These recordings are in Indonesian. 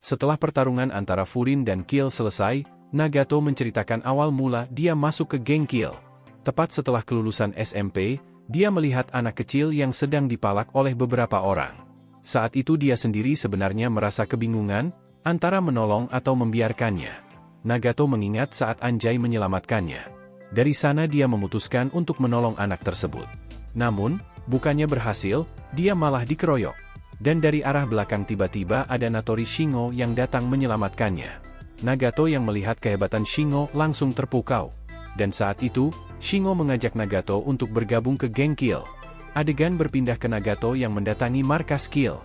Setelah pertarungan antara Furin dan Kill selesai, Nagato menceritakan awal mula dia masuk ke geng Kill. Tepat setelah kelulusan SMP, dia melihat anak kecil yang sedang dipalak oleh beberapa orang. Saat itu dia sendiri sebenarnya merasa kebingungan, antara menolong atau membiarkannya. Nagato mengingat saat Anjay menyelamatkannya. Dari sana dia memutuskan untuk menolong anak tersebut. Namun, bukannya berhasil, dia malah dikeroyok. Dan dari arah belakang tiba-tiba ada Natori Shingo yang datang menyelamatkannya. Nagato yang melihat kehebatan Shingo langsung terpukau. Dan saat itu, Shingo mengajak Nagato untuk bergabung ke geng Kill. Adegan berpindah ke Nagato yang mendatangi markas Kill.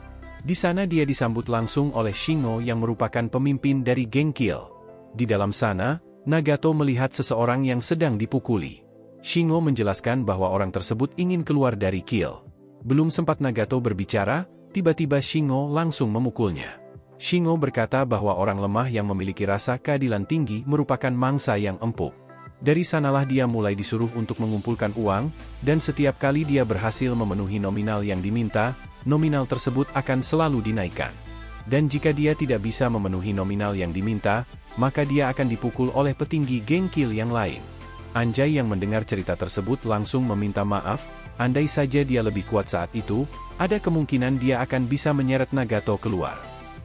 Di sana dia disambut langsung oleh Shingo yang merupakan pemimpin dari geng Kill. Di dalam sana, Nagato melihat seseorang yang sedang dipukuli. Shingo menjelaskan bahwa orang tersebut ingin keluar dari Kill. Belum sempat Nagato berbicara, tiba-tiba Shingo langsung memukulnya. Shingo berkata bahwa orang lemah yang memiliki rasa keadilan tinggi merupakan mangsa yang empuk. Dari sanalah dia mulai disuruh untuk mengumpulkan uang, dan setiap kali dia berhasil memenuhi nominal yang diminta, nominal tersebut akan selalu dinaikkan. Dan jika dia tidak bisa memenuhi nominal yang diminta, maka dia akan dipukul oleh petinggi geng Kill yang lain. Anjay yang mendengar cerita tersebut langsung meminta maaf, andai saja dia lebih kuat saat itu, ada kemungkinan dia akan bisa menyeret Nagato keluar.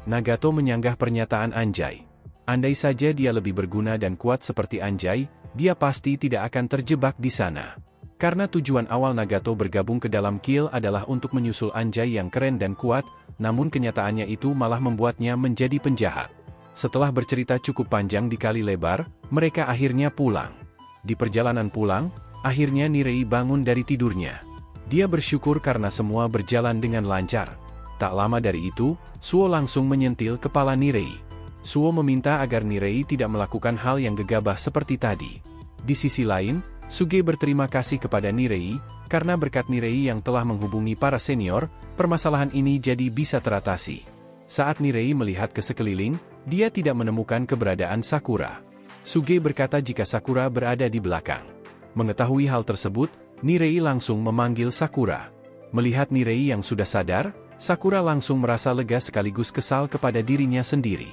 Nagato menyanggah pernyataan Anjay. Andai saja dia lebih berguna dan kuat seperti Anjay, dia pasti tidak akan terjebak di sana. Karena tujuan awal Nagato bergabung ke dalam Kill adalah untuk menyusul Anjay yang keren dan kuat, namun kenyataannya itu malah membuatnya menjadi penjahat. Setelah bercerita cukup panjang di kali lebar, mereka akhirnya pulang. Di perjalanan pulang, akhirnya Nirei bangun dari tidurnya. Dia bersyukur karena semua berjalan dengan lancar. Tak lama dari itu, Suo langsung menyentil kepala Nirei. Suo meminta agar Nirei tidak melakukan hal yang gegabah seperti tadi. Di sisi lain, Suge berterima kasih kepada Nirei, karena berkat Nirei yang telah menghubungi para senior, permasalahan ini jadi bisa teratasi. Saat Nirei melihat ke sekeliling, dia tidak menemukan keberadaan Sakura. Suge berkata jika Sakura berada di belakang. Mengetahui hal tersebut, Nirei langsung memanggil Sakura. Melihat Nirei yang sudah sadar, Sakura langsung merasa lega sekaligus kesal kepada dirinya sendiri.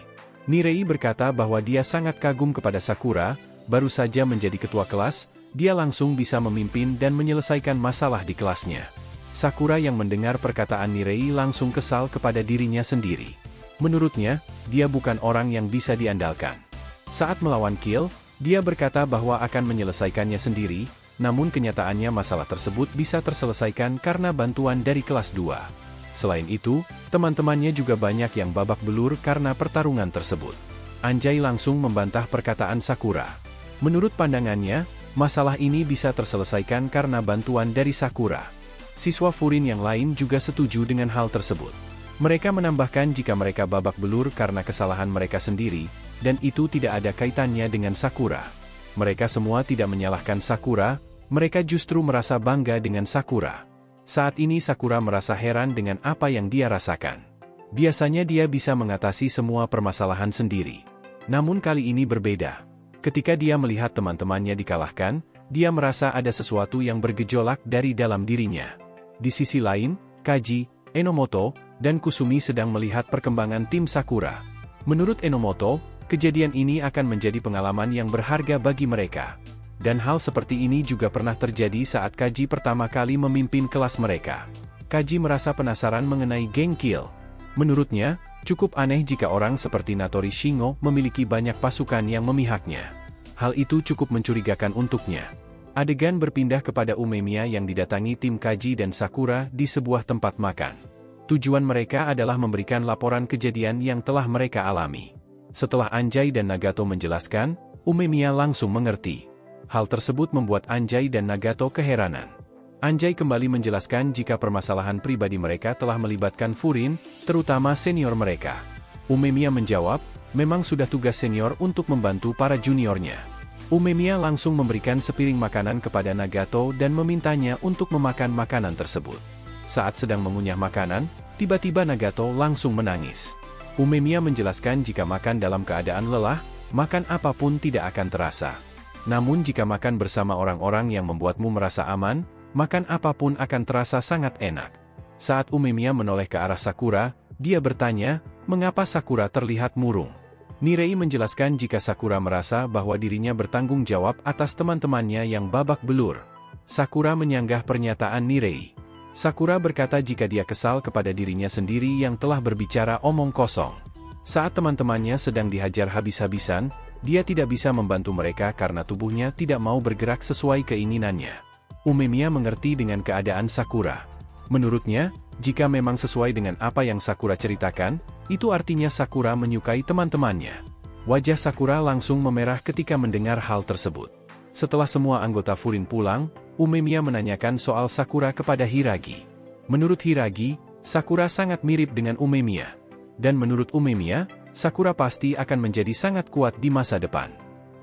Nirei berkata bahwa dia sangat kagum kepada Sakura, baru saja menjadi ketua kelas, dia langsung bisa memimpin dan menyelesaikan masalah di kelasnya. Sakura yang mendengar perkataan Nirei langsung kesal kepada dirinya sendiri. Menurutnya, dia bukan orang yang bisa diandalkan. Saat melawan Kill, dia berkata bahwa akan menyelesaikannya sendiri, namun kenyataannya masalah tersebut bisa terselesaikan karena bantuan dari kelas 2. Selain itu, teman-temannya juga banyak yang babak belur karena pertarungan tersebut. Anjay langsung membantah perkataan Sakura. Menurut pandangannya, masalah ini bisa terselesaikan karena bantuan dari Sakura. Siswa Furin yang lain juga setuju dengan hal tersebut. Mereka menambahkan jika mereka babak belur karena kesalahan mereka sendiri, dan itu tidak ada kaitannya dengan Sakura. Mereka semua tidak menyalahkan Sakura, mereka justru merasa bangga dengan Sakura. Saat ini Sakura merasa heran dengan apa yang dia rasakan. Biasanya dia bisa mengatasi semua permasalahan sendiri. Namun kali ini berbeda. Ketika dia melihat teman-temannya dikalahkan, dia merasa ada sesuatu yang bergejolak dari dalam dirinya. Di sisi lain, Kaji, Enomoto, dan Kusumi sedang melihat perkembangan tim Sakura. Menurut Enomoto, kejadian ini akan menjadi pengalaman yang berharga bagi mereka. Dan hal seperti ini juga pernah terjadi saat Kaji pertama kali memimpin kelas mereka. Kaji merasa penasaran mengenai geng Kill. Menurutnya, cukup aneh jika orang seperti Natori Shingo memiliki banyak pasukan yang memihaknya. Hal itu cukup mencurigakan untuknya. Adegan berpindah kepada Umemiya yang didatangi tim Kaji dan Sakura di sebuah tempat makan. Tujuan mereka adalah memberikan laporan kejadian yang telah mereka alami. Setelah Anjay dan Nagato menjelaskan, Umemiya langsung mengerti. Hal tersebut membuat Anjay dan Nagato keheranan. Anjay kembali menjelaskan jika permasalahan pribadi mereka telah melibatkan Furin, terutama senior mereka. Umemiya menjawab, memang sudah tugas senior untuk membantu para juniornya. Umemiya langsung memberikan sepiring makanan kepada Nagato dan memintanya untuk memakan makanan tersebut. Saat sedang mengunyah makanan, tiba-tiba Nagato langsung menangis. Umemiya menjelaskan jika makan dalam keadaan lelah, makan apapun tidak akan terasa. Namun jika makan bersama orang-orang yang membuatmu merasa aman, makan apapun akan terasa sangat enak. Saat Umemiya menoleh ke arah Sakura, dia bertanya, Mengapa Sakura terlihat murung? Nirei menjelaskan jika Sakura merasa bahwa dirinya bertanggung jawab atas teman-temannya yang babak belur. Sakura menyanggah pernyataan Nirei. Sakura berkata jika dia kesal kepada dirinya sendiri yang telah berbicara omong kosong. Saat teman-temannya sedang dihajar habis-habisan, dia tidak bisa membantu mereka karena tubuhnya tidak mau bergerak sesuai keinginannya. Umemiya mengerti dengan keadaan Sakura. Menurutnya, jika memang sesuai dengan apa yang Sakura ceritakan, itu artinya Sakura menyukai teman-temannya. Wajah Sakura langsung memerah ketika mendengar hal tersebut. Setelah semua anggota Furin pulang, Umemiya menanyakan soal Sakura kepada Hiragi. Menurut Hiragi, Sakura sangat mirip dengan Umemiya. Dan menurut Umemiya, Sakura pasti akan menjadi sangat kuat di masa depan.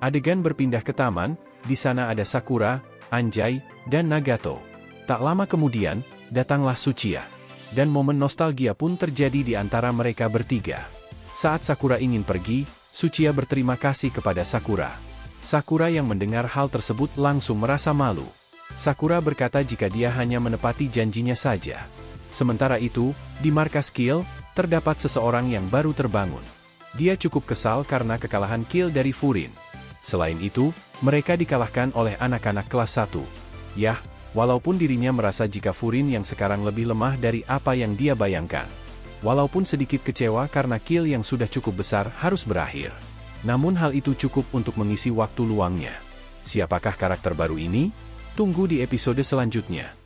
Adegan berpindah ke taman, di sana ada Sakura, Anjay, dan Nagato. Tak lama kemudian, datanglah Tsuchiya. Dan momen nostalgia pun terjadi di antara mereka bertiga. Saat Sakura ingin pergi, Tsuchiya berterima kasih kepada Sakura. Sakura yang mendengar hal tersebut langsung merasa malu. Sakura berkata jika dia hanya menepati janjinya saja. Sementara itu, di markas Kill, terdapat seseorang yang baru terbangun. Dia cukup kesal karena kekalahan Kill dari Furin. Selain itu, mereka dikalahkan oleh anak-anak kelas 1. Yah, walaupun dirinya merasa jika Furin yang sekarang lebih lemah dari apa yang dia bayangkan. Walaupun sedikit kecewa karena Kill yang sudah cukup besar harus berakhir. Namun hal itu cukup untuk mengisi waktu luangnya. Siapakah karakter baru ini? Tunggu di episode selanjutnya.